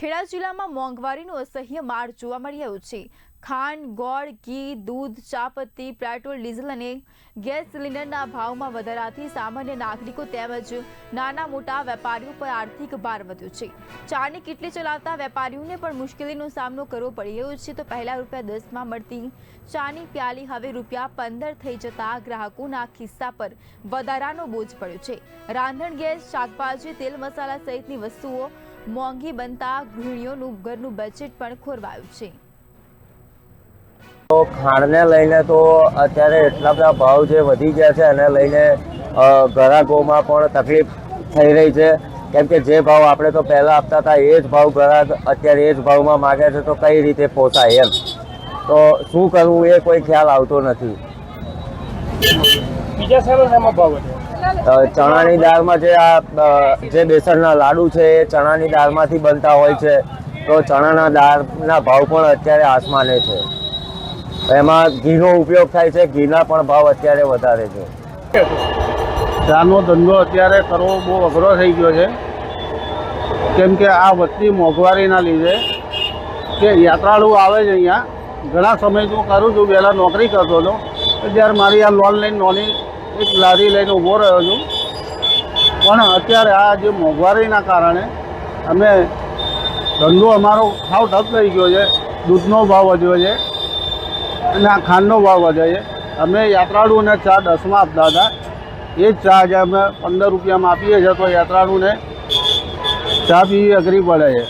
ખેડા જિલ્લામાં મોંઘવારીનું અસહ્ય માર જોવા મળી રહ્યું છે। ખાંડ, ગોળ, ઘી, દૂધ, ચાપત્તી, પેટ્રોલ, ડીઝલ અને ગેસ સિલિન્ડરના ભાવમાં વધારાથી સામાન્ય નાગરિકો તેમજ નાના મોટા વેપારીઓ પર આર્થિક ભાર વધ્યો છે। ચાની કીટલી ચલાવતા વેપારીઓને પણ મુશ્કેલીનો સામનો કરવો પડી રહ્યો છે। તો પહેલા ₹10માં મળતી ચાની પ્યાલી હવે ₹15 થઈ જતા ગ્રાહકોના ખિસ્સા પર વધારાનો બોજ પડ્યો છે। રાંધણ ગેસ, શાકભાજી, તેલ મસાલા સહિતની વસ્તુઓ મોંઘી બનતા ગૃહિણીઓનું ઘરનું બજેટ પણ ખોરવાયું છે। તો ખાંડને લઈને તો અત્યારે એટલા બધા ભાવ જે વધી ગયા છે એને લઈને ગ્રાહકોમાં પણ તકલીફ થઈ રહી છે। કેમ કે જે ભાવ આપણે તો પહેલાં આપતા હતા એ જ ભાવ ગ્રાહક અત્યારે એ જ ભાવમાં માગે છે, તો કઈ રીતે પોસાય એમ। તો શું કરવું એ કોઈ ખ્યાલ આવતો નથી। બીજા શેમાં ભાવ વધે? ચણાની દાળમાં જે બેસનના લાડુ છે એ ચણાની દાળમાંથી બનતા હોય છે, તો ચણાના દાળના ભાવ પણ અત્યારે આસમાને છે। એમાં ઘીનો ઉપયોગ થાય છે, ઘીના પણ ભાવ અત્યારે વધારે છે। ચાનો ધંધો અત્યારે કરવો બહુ અઘરો થઈ ગયો છે, કેમ કે આ વધતી મોંઘવારીના લીધે કે યાત્રાળુ આવે છે અહીંયા ઘણા સમયથી હું કરું છું। પહેલાં નોકરી કરતો હતો, ત્યારે મારી આ લોન લઈને નાની એક લારી લઈને ઊભો રહ્યો છું, પણ અત્યારે આ જે મોંઘવારીના કારણે અમે ધંધો અમારો સાવ ઠપ થઈ ગયો છે। દૂધનો ભાવ વધ્યો છે અને આ ખાંડનો ભાવ વધે છે। અમે યાત્રાળુને ચા 10માં આપતા હતા, એ જ ચા આજે અમે 15 રૂપિયામાં આપીએ છીએ, તો યાત્રાળુને ચા પીવી અઘરી પડે છે।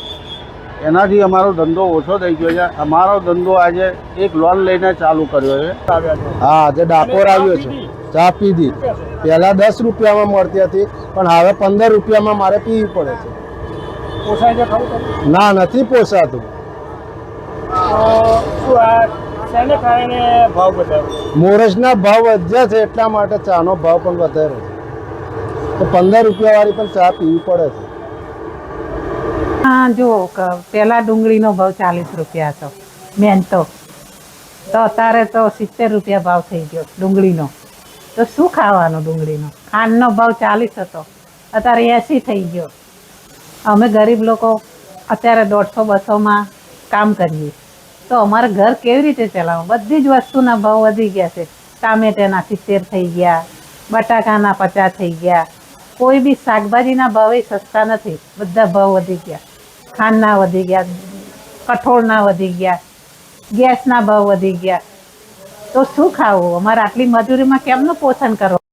એનાથી અમારો ધંધો ઓછો થઈ ગયો છે। અમારો ધંધો આજે એક લોન લઈને ચાલુ કર્યો છે। હા, આજે ડાકોર આવ્યો છે, ચા પીધી। પહેલાં 10 રૂપિયામાં મળતી હતી, પણ હવે 15 રૂપિયામાં મારે પીવી પડે છે। પોસાય છે ખરું? ના, નથી પોસાતું। શું આ શેને કારણે ભાવ વધારે? મોરસના ભાવ વધ્યા છે એટલા માટે ચાનો ભાવ પણ વધારે છે, તો 15 રૂપિયાવાળી પણ ચા પીવી પડે છે। હા, જો પહેલાં ડુંગળીનો ભાવ 40 રૂપિયા હતો મેન તો અત્યારે તો 70 રૂપિયા ભાવ થઈ ગયો ડુંગળીનો। તો શું ખાવાનું ડુંગળીનો? ખાંડનો ભાવ 40 હતો, અત્યારે 80 થઈ ગયો। અમે ગરીબ લોકો અત્યારે 150-200માં કામ કરીએ, તો અમારે ઘર કેવી રીતે ચલાવવું? બધી જ વસ્તુના ભાવ વધી ગયા છે। ટામેટાના 70 થઈ ગયા, બટાકાના 50 થઈ ગયા, કોઈ બી શાકભાજીના ભાવે સસ્તા નથી, બધા ભાવ વધી ગયા। ખાંડના વધી ગયા, કઠોળના વધી ગયા, ગેસના ભાવ વધી ગયા। તો શું ખાવું? અમારે આટલી મજૂરીમાં કેમનું પોષણ કરવું?